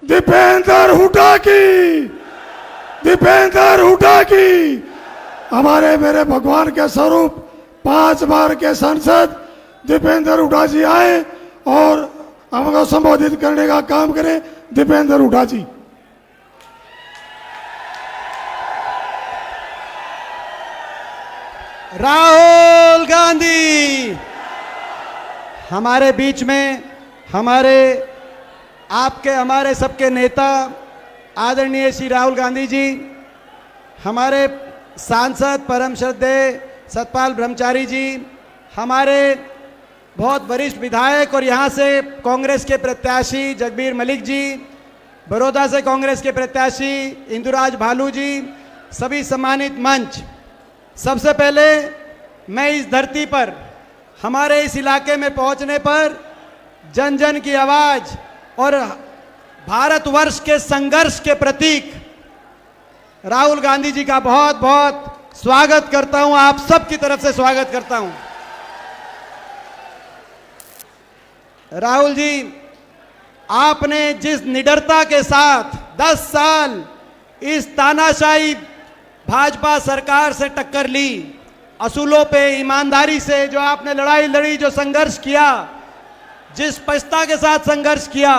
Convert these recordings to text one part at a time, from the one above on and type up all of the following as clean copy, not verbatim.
दीपेंद्र हुड्डा की, दीपेंद्र हुड्डा की। हमारे मेरे भगवान के स्वरूप 5 बार के सांसद दीपेंद्र हुड्डा जी आए और हमको संबोधित करने का काम करें। दीपेंद्र हुड्डा जी। राहुल गांधी हमारे बीच में, हमारे आपके हमारे सबके नेता आदरणीय श्री राहुल गांधी जी, हमारे सांसद परम श्रद्धेय सतपाल ब्रह्मचारी जी, हमारे बहुत वरिष्ठ विधायक और यहाँ से कांग्रेस के प्रत्याशी जगबीर मलिक जी, बड़ौदा से कांग्रेस के प्रत्याशी इंदुराज भालू जी, सभी सम्मानित मंच। सबसे पहले मैं इस धरती पर, हमारे इस इलाके में पहुंचने पर जन जन की आवाज और भारतवर्ष के संघर्ष के प्रतीक राहुल गांधी जी का बहुत बहुत स्वागत करता हूं। आप सबकी तरफ से स्वागत करता हूं। राहुल जी, आपने जिस निडरता के साथ 10 साल इस तानाशाही भाजपा सरकार से टक्कर ली, असूलों पे ईमानदारी से जो आपने लड़ाई लड़ी, जो संघर्ष किया, जिस स्पष्टता के साथ संघर्ष किया,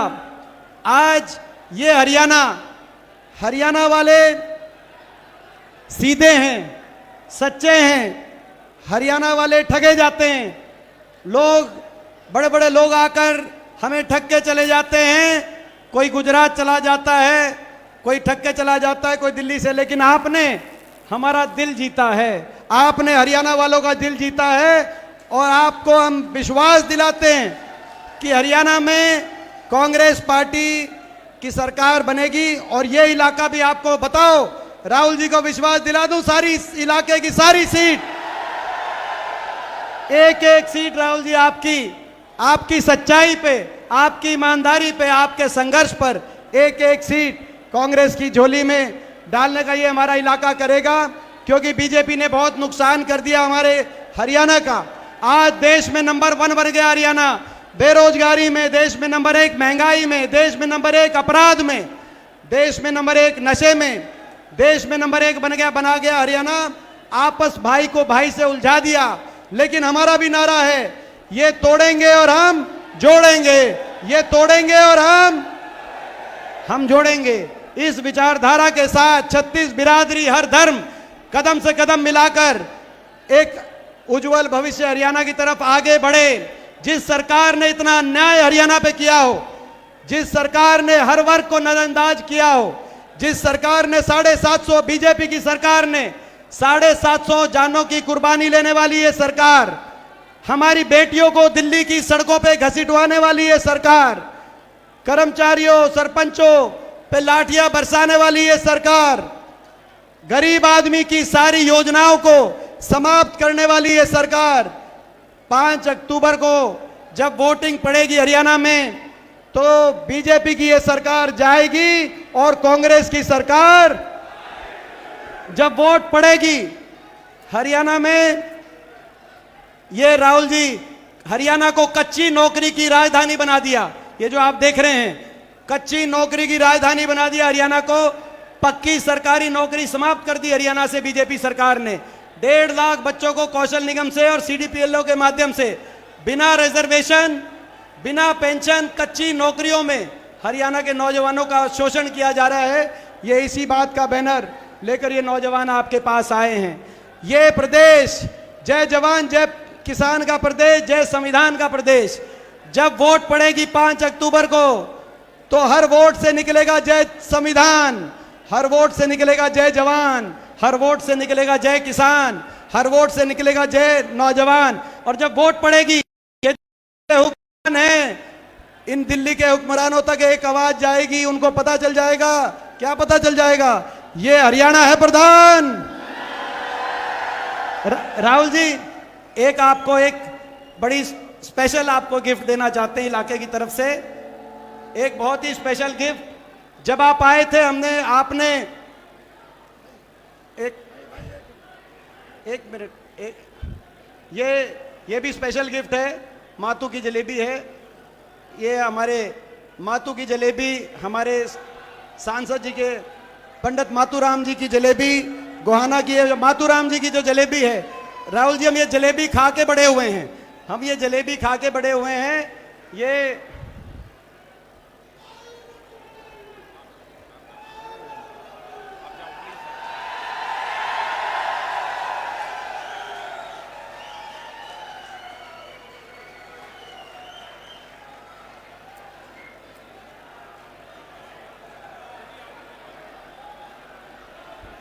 आज ये हरियाणा वाले सीधे हैं, सच्चे हैं। हरियाणा वाले ठगे जाते हैं। लोग, बड़े बड़े लोग आकर हमें ठग के चले जाते हैं। कोई गुजरात चला जाता है, कोई ठग के चला जाता है, कोई दिल्ली से, लेकिन आपने हमारा दिल जीता है। आपने हरियाणा वालों का दिल जीता है और आपको हम विश्वास दिलाते हैं कि हरियाणा में कांग्रेस पार्टी की सरकार बनेगी। और ये इलाका भी आपको बताओ, राहुल जी को विश्वास दिला दूं, सारी इलाके की सारी सीट, एक एक सीट राहुल जी आपकी सच्चाई पे, आपकी ईमानदारी पे, आपके संघर्ष पर एक एक सीट कांग्रेस की झोली में डालने का ये हमारा इलाका करेगा। क्योंकि बीजेपी ने बहुत नुकसान कर दिया हमारे हरियाणा का। आज देश में नंबर 1 बन गया हरियाणा, बेरोजगारी में देश में नंबर 1, महंगाई में देश में नंबर 1, अपराध में देश में नंबर 1, नशे में देश में नंबर 1 बना गया हरियाणा। आपस भाई को भाई से उलझा दिया। लेकिन हमारा भी नारा है, ये तोड़ेंगे और हम जोड़ेंगे, ये तोड़ेंगे और हम जोड़ेंगे। इस विचारधारा के साथ 36 बिरादरी, हर धर्म कदम से कदम मिलाकर एक उज्जवल भविष्य हरियाणा की तरफ आगे बढ़े। जिस सरकार ने इतना अन्याय हरियाणा पे किया हो, जिस सरकार ने हर वर्ग को नजरअंदाज किया हो, जिस सरकार ने 750 बीजेपी की सरकार ने 750 जानों की कुर्बानी लेने वाली ये सरकार, हमारी बेटियों को दिल्ली की सड़कों पे घसीटवाने वाली ये सरकार, कर्मचारियों सरपंचों पे लाठियां बरसाने वाली ये सरकार, गरीब आदमी की सारी योजनाओं को समाप्त करने वाली ये सरकार, 5 अक्टूबर को जब वोटिंग पड़ेगी हरियाणा में तो बीजेपी की ये सरकार जाएगी और कांग्रेस की सरकार जब वोट पड़ेगी हरियाणा में, ये राहुल जी हरियाणा को कच्ची नौकरी की राजधानी बना दिया। ये जो आप देख रहे हैं, कच्ची नौकरी की राजधानी बना दिया हरियाणा को। पक्की सरकारी नौकरी समाप्त कर दी हरियाणा से बीजेपी सरकार ने। 1.5 लाख बच्चों को कौशल निगम से और सीडीपीएलओ के माध्यम से बिना रिजर्वेशन, बिना पेंशन, कच्ची नौकरियों में हरियाणा के नौजवानों का शोषण किया जा रहा है। ये इसी बात का बैनर लेकर ये नौजवान आपके पास आए हैं। ये प्रदेश जय जवान जय किसान का प्रदेश, जय संविधान का प्रदेश। जब वोट पड़ेगी 5 अक्टूबर को तो हर वोट से निकलेगा जय संविधान, हर वोट से निकलेगा जय जवान, हर वोट से निकलेगा जय किसान, हर वोट से निकलेगा जय नौजवान। और जब वोट पड़ेगी, ये हुक्मरान है, इन दिल्ली के हुक्मरानों तक एक आवाज जाएगी, उनको पता चल जाएगा। क्या पता चल जाएगा? ये हरियाणा है प्रधान। राहुल जी, एक आपको एक बड़ी स्पेशल आपको गिफ्ट देना चाहते हैं इलाके की तरफ से, एक बहुत ही स्पेशल गिफ्ट। जब आप आए थे आपने एक मिनट, ये भी स्पेशल गिफ्ट है, मातू की जलेबी है। ये हमारे मातू की जलेबी, हमारे सांसद जी के पंडित मातूराम जी की जलेबी, गोहाना की ये मातूराम जी की जो जलेबी है, राहुल जी हम ये जलेबी खा के बड़े हुए हैं, हम ये जलेबी खा के बड़े हुए हैं।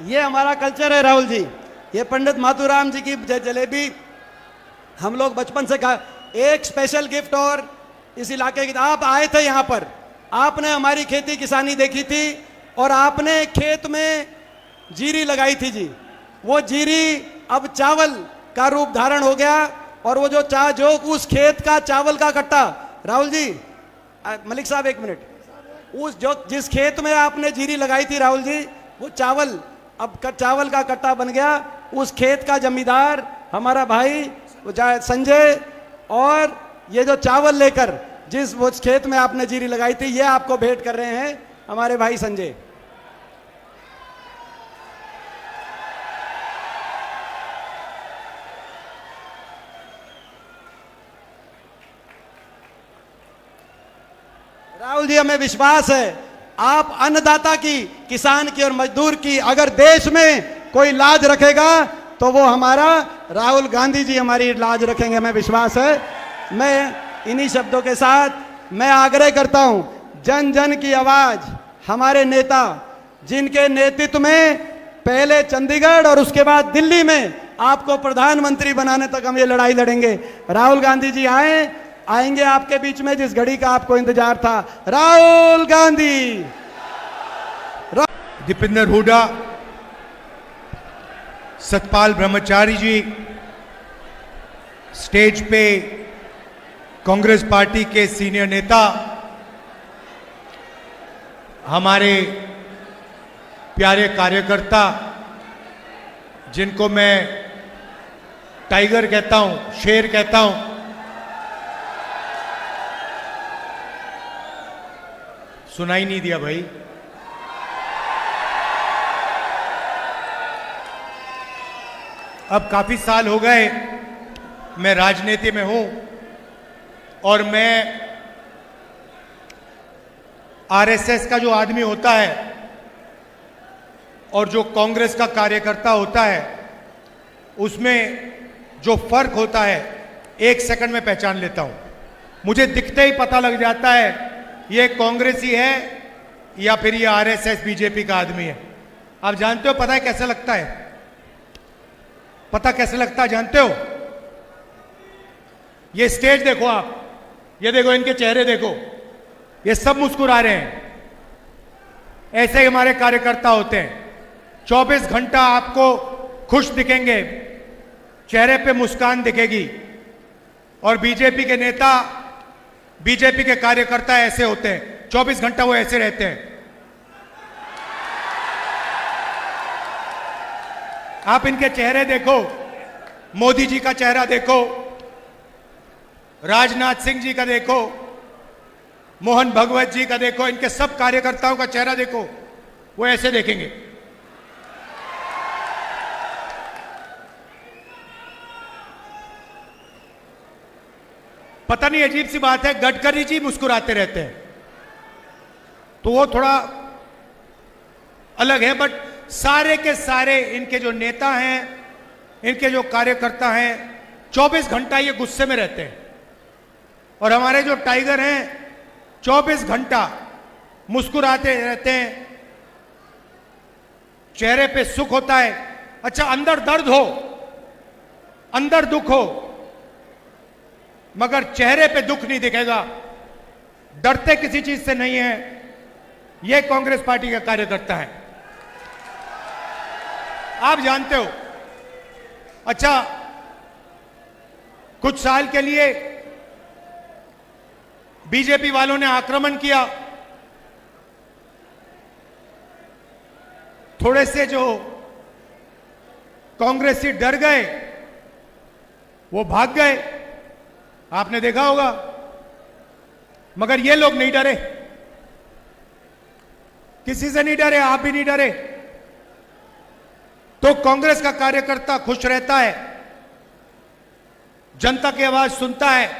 ये हमारा कल्चर है राहुल जी। ये पंडित मातूराम जी की जलेबी हम लोग बचपन से खा। एक स्पेशल गिफ्ट और इस इलाके की, आप आए थे यहाँ पर, आपने हमारी खेती किसानी देखी थी और आपने खेत में जीरी लगाई थी जी। वो जीरी अब चावल का रूप धारण हो गया और वो जो उस खेत का चावल का कट्टा, राहुल जी, मलिक साहब एक मिनट, जिस खेत में आपने जीरी लगाई थी राहुल जी, वो चावल अब चावल का कट्टा बन गया। उस खेत का जमींदार हमारा भाई संजय, और ये जो चावल लेकर जिस वो खेत में आपने जीरी लगाई थी, ये आपको भेंट कर रहे हैं हमारे भाई संजय। राहुल जी हमें विश्वास है आप अन्नदाता की, किसान की और मजदूर की अगर देश में कोई लाज रखेगा तो वो हमारा राहुल गांधी जी हमारी लाज रखेंगे, हमें विश्वास है। मैं इन्हीं शब्दों के साथ मैं आग्रह करता हूं, जन जन की आवाज, हमारे नेता जिनके नेतृत्व में पहले चंडीगढ़ और उसके बाद दिल्ली में आपको प्रधानमंत्री बनाने तक हम ये लड़ाई लड़ेंगे। राहुल गांधी जी आएंगे आपके बीच में जिस घड़ी का आपको इंतजार था। राहुल गांधी, दीपेंद्र हुड्डा, सतपाल ब्रह्मचारी जी, स्टेज पे कांग्रेस पार्टी के सीनियर नेता, हमारे प्यारे कार्यकर्ता जिनको मैं टाइगर कहता हूं, शेर कहता हूं, सुनाई नहीं दिया भाई। अब काफी साल हो गए मैं राजनीति में हूं और मैं आरएसएस का जो आदमी होता है और जो कांग्रेस का कार्यकर्ता होता है उसमें जो फर्क होता है 1 सेकंड में पहचान लेता हूं। मुझे दिखते ही पता लग जाता है ये कांग्रेसी है या फिर ये आरएसएस बीजेपी का आदमी है। आप जानते हो पता है कैसे लगता है? पता कैसे लगता है जानते हो? ये स्टेज देखो आप, ये देखो इनके चेहरे देखो, ये सब मुस्कुरा रहे हैं। ऐसे ही हमारे कार्यकर्ता होते हैं, 24 घंटा आपको खुश दिखेंगे, चेहरे पे मुस्कान दिखेगी। और बीजेपी के नेता, बीजेपी के कार्यकर्ता ऐसे होते हैं, 24 घंटा वो ऐसे रहते हैं। आप इनके चेहरे देखो, मोदी जी का चेहरा देखो, राजनाथ सिंह जी का देखो, मोहन भगवत जी का देखो, इनके सब कार्यकर्ताओं का चेहरा देखो, वो ऐसे देखेंगे। पता नहीं अजीब सी बात है, गडकरी जी मुस्कुराते रहते हैं तो वो थोड़ा अलग है, बट सारे के सारे इनके जो नेता हैं, इनके जो कार्यकर्ता हैं, 24 घंटा ये गुस्से में रहते हैं। और हमारे जो टाइगर हैं 24 घंटा मुस्कुराते रहते हैं, चेहरे पे सुख होता है। अच्छा, अंदर दर्द हो, अंदर दुख हो, मगर चेहरे पे दुख नहीं दिखेगा, डरते किसी चीज से नहीं है। यह कांग्रेस पार्टी का कार्यकर्ता है, आप जानते हो। अच्छा, कुछ साल के लिए बीजेपी वालों ने आक्रमण किया, थोड़े से जो कांग्रेसी डर गए, वो भाग गए, आपने देखा होगा। मगर ये लोग नहीं डरे, किसी से नहीं डरे, आप भी नहीं डरे। तो कांग्रेस का कार्यकर्ता खुश रहता है, जनता की आवाज सुनता है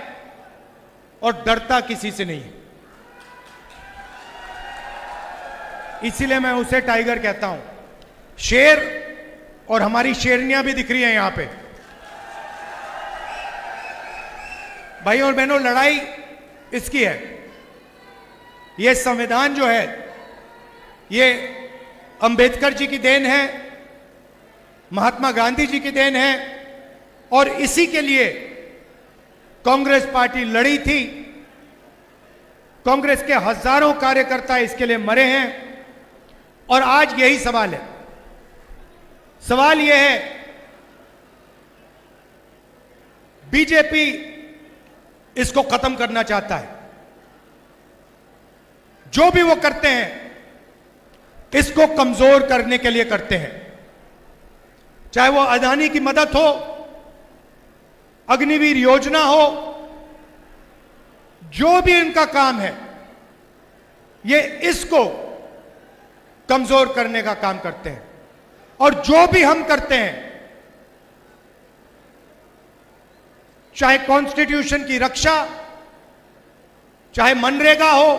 और डरता किसी से नहीं है। इसीलिए मैं उसे टाइगर कहता हूं, शेर, और हमारी शेरनियां भी दिख रही हैं यहां पे। भाई और बहनों, लड़ाई इसकी है। ये संविधान जो है ये अंबेडकर जी की देन है, महात्मा गांधी जी की देन है, और इसी के लिए कांग्रेस पार्टी लड़ी थी। कांग्रेस के हजारों कार्यकर्ता इसके लिए मरे हैं। और आज यही सवाल है। सवाल यह है, बीजेपी इसको खत्म करना चाहता है। जो भी वो करते हैं इसको कमजोर करने के लिए करते हैं। चाहे वो अदानी की मदद हो, अग्निवीर योजना हो, जो भी इनका काम है ये इसको कमजोर करने का काम करते हैं। और जो भी हम करते हैं, चाहे कॉन्स्टिट्यूशन की रक्षा, चाहे मनरेगा हो,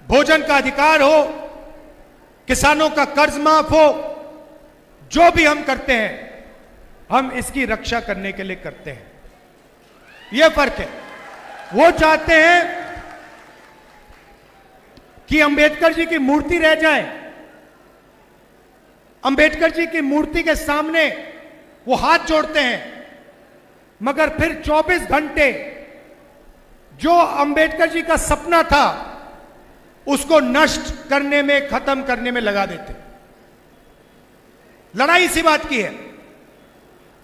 भोजन का अधिकार हो, किसानों का कर्ज माफ हो, जो भी हम करते हैं हम इसकी रक्षा करने के लिए करते हैं। यह फर्क है। वो चाहते हैं कि अंबेडकर जी की मूर्ति रह जाए, अंबेडकर जी की मूर्ति के सामने वो हाथ जोड़ते हैं, मगर फिर 24 घंटे जो अंबेडकर जी का सपना था उसको नष्ट करने में, खत्म करने में लगा देते। लड़ाई इसी बात की है।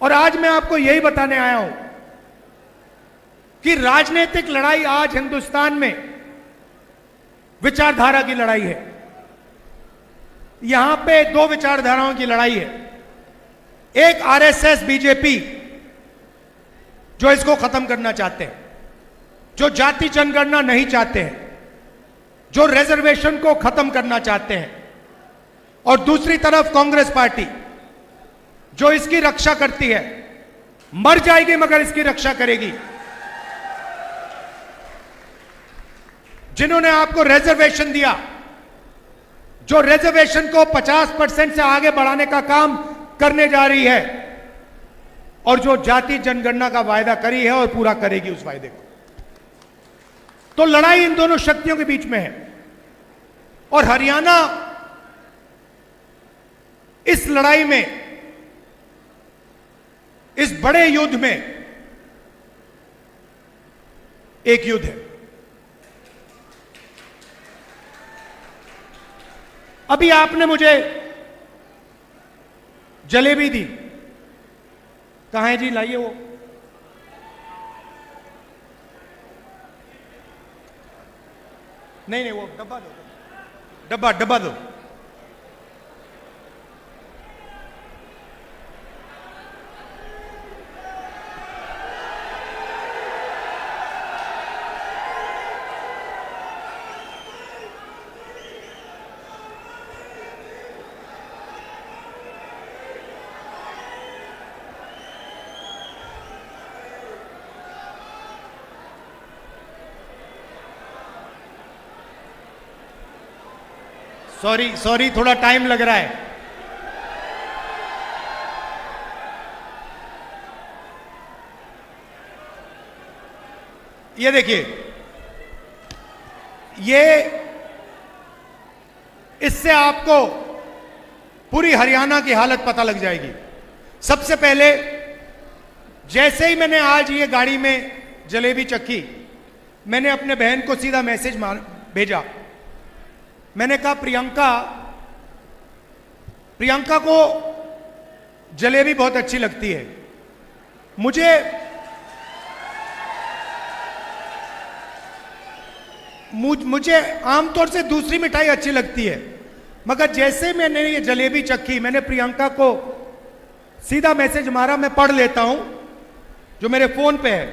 और आज मैं आपको यही बताने आया हूं कि राजनीतिक लड़ाई आज हिंदुस्तान में विचारधारा की लड़ाई है। यहां पे दो विचारधाराओं की लड़ाई है। एक आरएसएस, बीजेपी, जो इसको खत्म करना चाहते हैं, जो जाति जनगणना नहीं चाहते हैं, जो रिजर्वेशन को खत्म करना चाहते हैं, और दूसरी तरफ कांग्रेस पार्टी जो इसकी रक्षा करती है। मर जाएगी मगर इसकी रक्षा करेगी। जिन्होंने आपको रिजर्वेशन दिया, जो रिजर्वेशन को 50% से आगे बढ़ाने का काम करने जा रही है, और जो जाति जनगणना का वायदा करी है और पूरा करेगी उस वायदे को। तो लड़ाई इन दोनों शक्तियों के बीच में है। और हरियाणा इस लड़ाई में, इस बड़े युद्ध में एक युद्ध है। अभी आपने मुझे जलेबी दी, कहां है जी, लाइए वो। नहीं वो डब्बा दो, डब्बा दो। सॉरी थोड़ा टाइम लग रहा है। ये देखिए, ये इससे आपको पूरी हरियाणा की हालत पता लग जाएगी। सबसे पहले जैसे ही मैंने आज ये गाड़ी में जलेबी चखी, मैंने अपने बहन को सीधा मैसेज भेजा। मैंने कहा प्रियंका को जलेबी बहुत अच्छी लगती है। मुझे आमतौर से दूसरी मिठाई अच्छी लगती है, मगर जैसे मैंने ये जलेबी चखी, मैंने प्रियंका को सीधा मैसेज मारा। मैं पढ़ लेता हूं जो मेरे फोन पे है।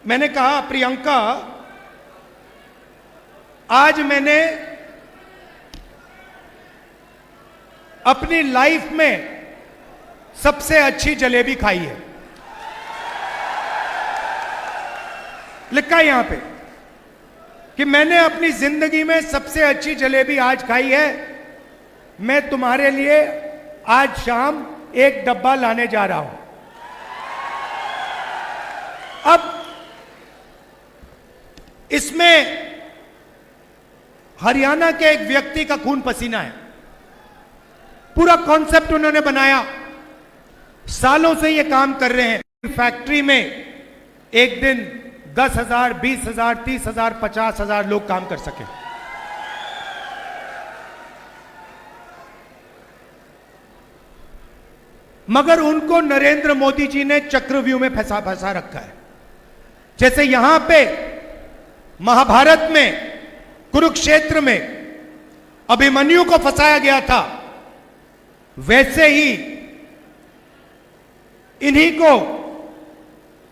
मैंने कहा, प्रियंका, आज मैंने अपनी लाइफ में सबसे अच्छी जलेबी खाई है। लिखा है यहां पे कि मैंने अपनी जिंदगी में सबसे अच्छी जलेबी आज खाई है। मैं तुम्हारे लिए आज शाम एक डब्बा लाने जा रहा हूं। अब इसमें हरियाणा के एक व्यक्ति का खून पसीना है। पूरा कॉन्सेप्ट उन्होंने बनाया, सालों से ये काम कर रहे हैं। फैक्ट्री में एक दिन 10,000, 20,000, 30,000, 50,000 लोग काम कर सके। मगर उनको नरेंद्र मोदी जी ने चक्रव्यूह में फंसा रखा है। जैसे यहां पे महाभारत में, कुरुक्षेत्र में अभिमन्यु को फंसाया गया था, वैसे ही इन्हीं को,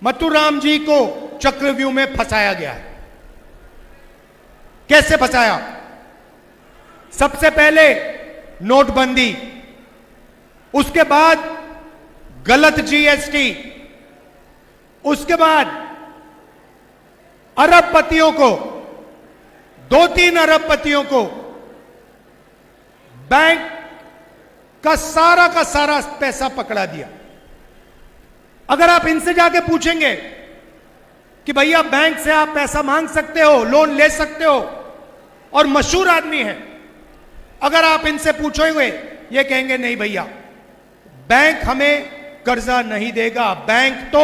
मथुराम जी को चक्रव्यूह में फंसाया गया है। कैसे फंसाया? सबसे पहले नोटबंदी, उसके बाद गलत जीएसटी, उसके बाद अरबपतियों को, 2-3 अरबपतियों को बैंक का सारा पैसा पकड़ा दिया। अगर आप इनसे जाके पूछेंगे कि भैया बैंक से आप पैसा मांग सकते हो, लोन ले सकते हो, और मशहूर आदमी है, अगर आप इनसे पूछोगे ये कहेंगे नहीं भैया, बैंक हमें कर्जा नहीं देगा। बैंक तो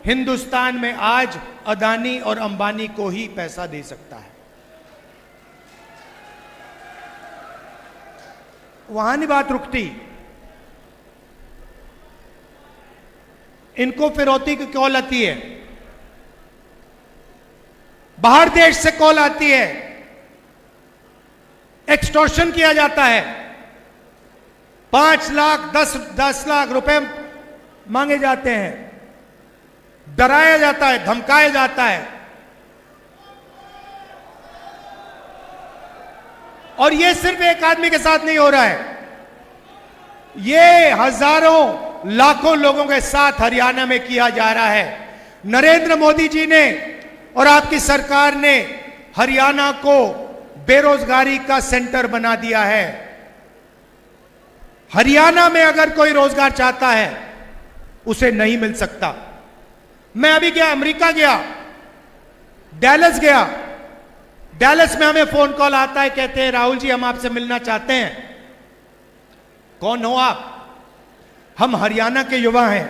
हिंदुस्तान में आज अदानी और अंबानी को ही पैसा दे सकता है। वहां नहीं बात रुकती, इनको फिरौती की कॉल आती है, बाहर देश से कॉल आती है, एक्सटॉर्शन किया जाता है, 5 लाख 10 लाख रुपए मांगे जाते हैं, डराया जाता है, धमकाया जाता है। और यह सिर्फ एक आदमी के साथ नहीं हो रहा है, यह हजारों लाखों लोगों के साथ हरियाणा में किया जा रहा है। नरेंद्र मोदी जी ने और आपकी सरकार ने हरियाणा को बेरोजगारी का सेंटर बना दिया है। हरियाणा में अगर कोई रोजगार चाहता है उसे नहीं मिल सकता। मैं अभी गया, अमेरिका गया, डैलस गया, डैलस में हमें फोन कॉल आता है, कहते हैं राहुल जी हम आपसे मिलना चाहते हैं। कौन हो आप? हम हरियाणा के युवा हैं।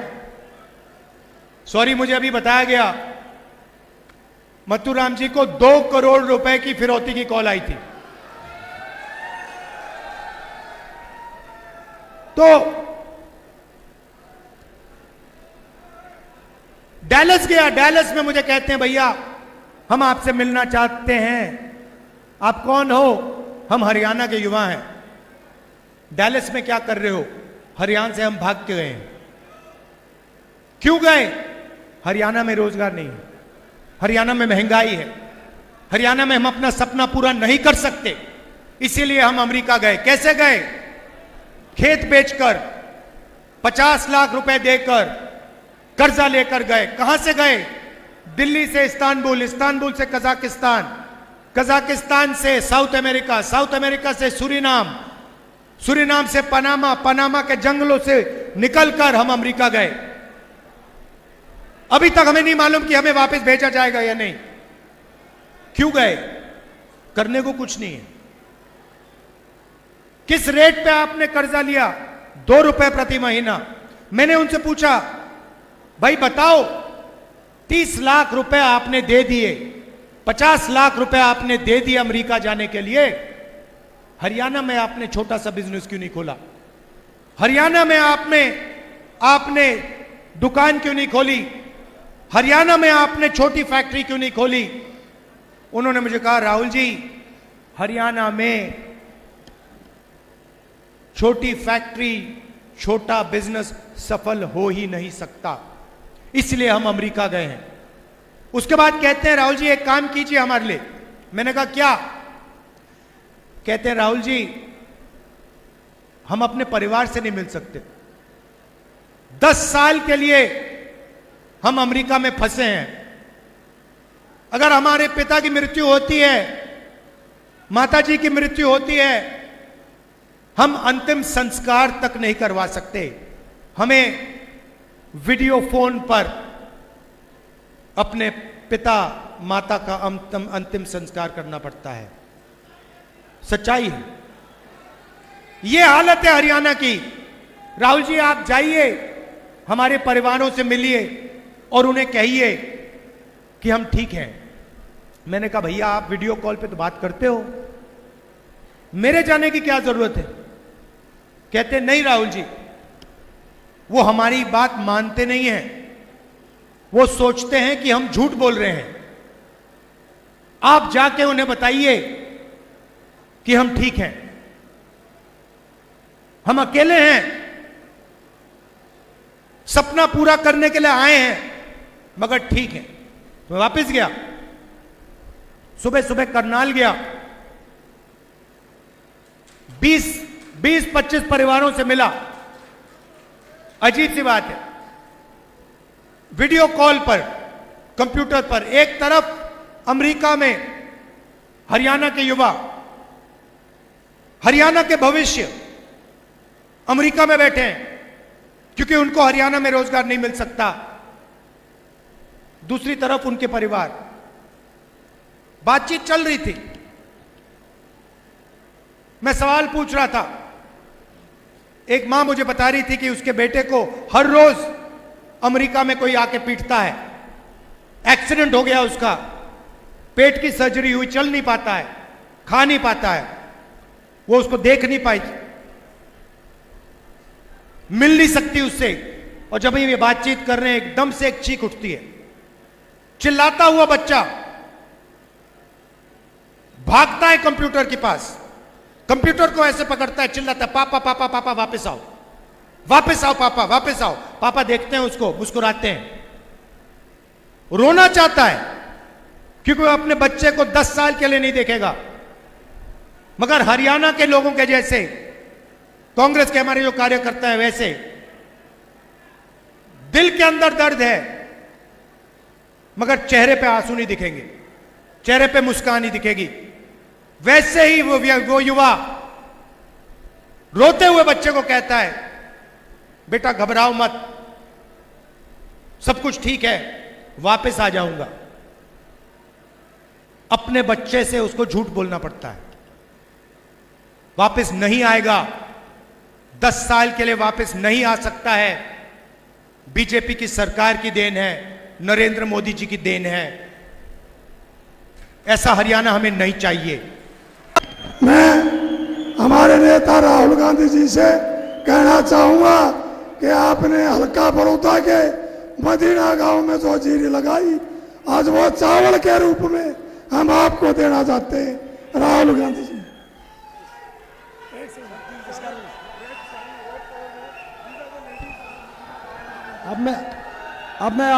सॉरी, मुझे अभी बताया गया मथुराम जी को 2 करोड़ रुपए की फिरौती की कॉल आई थी। तो डैलस गया, डैलस में मुझे कहते हैं भैया हम आपसे मिलना चाहते हैं। आप कौन हो? हम हरियाणा के युवा हैं। डैलस में क्या कर रहे हो? हरियाणा से हम भाग के गए हैं। क्यों गए? हरियाणा में रोजगार नहीं है, हरियाणा में महंगाई है, हरियाणा में हम अपना सपना पूरा नहीं कर सकते, इसीलिए हम अमेरिका गए। कैसे गए? खेत बेचकर, 50 लाख रुपए देकर, कर्जा लेकर गए। कहां से गए? दिल्ली से इस्तांबुल, इस्तांबुल से कजाकिस्तान, कजाकिस्तान से साउथ अमेरिका, साउथ अमेरिका से सूरीनाम, सूरीनाम से पनामा, पनामा के जंगलों से निकलकर हम अमेरिका गए। अभी तक हमें नहीं मालूम कि हमें वापस भेजा जाएगा या नहीं। क्यों गए? करने को कुछ नहीं है। किस रेट पे आपने कर्जा लिया? 2 रुपए प्रति महीना। मैंने उनसे पूछा भाई बताओ, 30 लाख रुपए आपने दे दिए, 50 लाख रुपए आपने दे दिए अमेरिका जाने के लिए, हरियाणा में आपने छोटा सा बिजनेस क्यों नहीं खोला? हरियाणा में आपने दुकान क्यों नहीं खोली? हरियाणा में आपने छोटी फैक्ट्री क्यों नहीं खोली? उन्होंने मुझे कहा राहुल जी, हरियाणा में छोटी फैक्ट्री, छोटा बिजनेस सफल हो ही नहीं सकता, इसलिए हम अमेरिका गए हैं। उसके बाद कहते हैं राहुल जी एक काम कीजिए हमारे लिए। मैंने कहा क्या? कहते हैं राहुल जी हम अपने परिवार से नहीं मिल सकते। 10 साल के लिए हम अमेरिका में फंसे हैं। अगर हमारे पिता की मृत्यु होती है, माता जी की मृत्यु होती है, हम अंतिम संस्कार तक नहीं करवा सकते। हमें वीडियो फोन पर अपने पिता माता का अंतिम संस्कार करना पड़ता है। सच्चाई है। यह हालत है हरियाणा की। राहुल जी आप जाइए, हमारे परिवारों से मिलिए और उन्हें कहिए कि हम ठीक हैं। मैंने कहा भैया आप वीडियो कॉल पे तो बात करते हो, मेरे जाने की क्या जरूरत है? कहते नहीं राहुल जी, वो हमारी बात मानते नहीं हैं, वो सोचते हैं कि हम झूठ बोल रहे हैं। आप जाके उन्हें बताइए कि हम ठीक हैं, हम अकेले हैं, सपना पूरा करने के लिए आए हैं, मगर ठीक है। तो मैं वापस गया, सुबह सुबह करनाल गया, 20-25 परिवारों से मिला। अजीब सी बात है, वीडियो कॉल पर, कंप्यूटर पर, एक तरफ अमेरिका में हरियाणा के युवा, हरियाणा के भविष्य अमेरिका में बैठे हैं क्योंकि उनको हरियाणा में रोजगार नहीं मिल सकता। दूसरी तरफ उनके परिवार। बातचीत चल रही थी, मैं सवाल पूछ रहा था। एक मां मुझे बता रही थी कि उसके बेटे को हर रोज अमेरिका में कोई आके पीटता है, एक्सीडेंट हो गया उसका, पेट की सर्जरी हुई, चल नहीं पाता है, खा नहीं पाता है, वो उसको देख नहीं पाई, मिल नहीं सकती उससे। और जब ये बातचीत कर रहे हैं एकदम से एक चीख उठती है, चिल्लाता हुआ बच्चा भागता है कंप्यूटर के पास, कंप्यूटर को ऐसे पकड़ता है, चिल्लाता है पापा पापा पापा वापस आओ, वापस आओ पापा, वापस आओ। पापा देखते हैं उसको, मुस्कुराते हैं, रोना चाहता है क्योंकि वो अपने बच्चे को 10 साल के लिए नहीं देखेगा। मगर हरियाणा के लोगों के जैसे, कांग्रेस के हमारे जो कार्यकर्ता है वैसे, दिल के अंदर दर्द है मगर चेहरे पे आंसू नहीं दिखेंगे, चेहरे पे मुस्कान ही दिखेगी। वैसे ही वो युवा रोते हुए बच्चे को कहता है बेटा घबराओ मत, सब कुछ ठीक है, वापस आ जाऊंगा। अपने बच्चे से उसको झूठ बोलना पड़ता है, वापस नहीं आएगा, 10 साल के लिए वापस नहीं आ सकता है। बीजेपी की सरकार की देन है, नरेंद्र मोदी जी की देन है। ऐसा हरियाणा हमें नहीं चाहिए। मैं हमारे नेता राहुल गांधी जी से कहना चाहूंगा कि आपने हल्का बड़ौदा के मदीना गांव में जो जीरी लगाई, आज वो चावल के रूप में हम आपको देना चाहते हैं। राहुल गांधी जी, अब मैं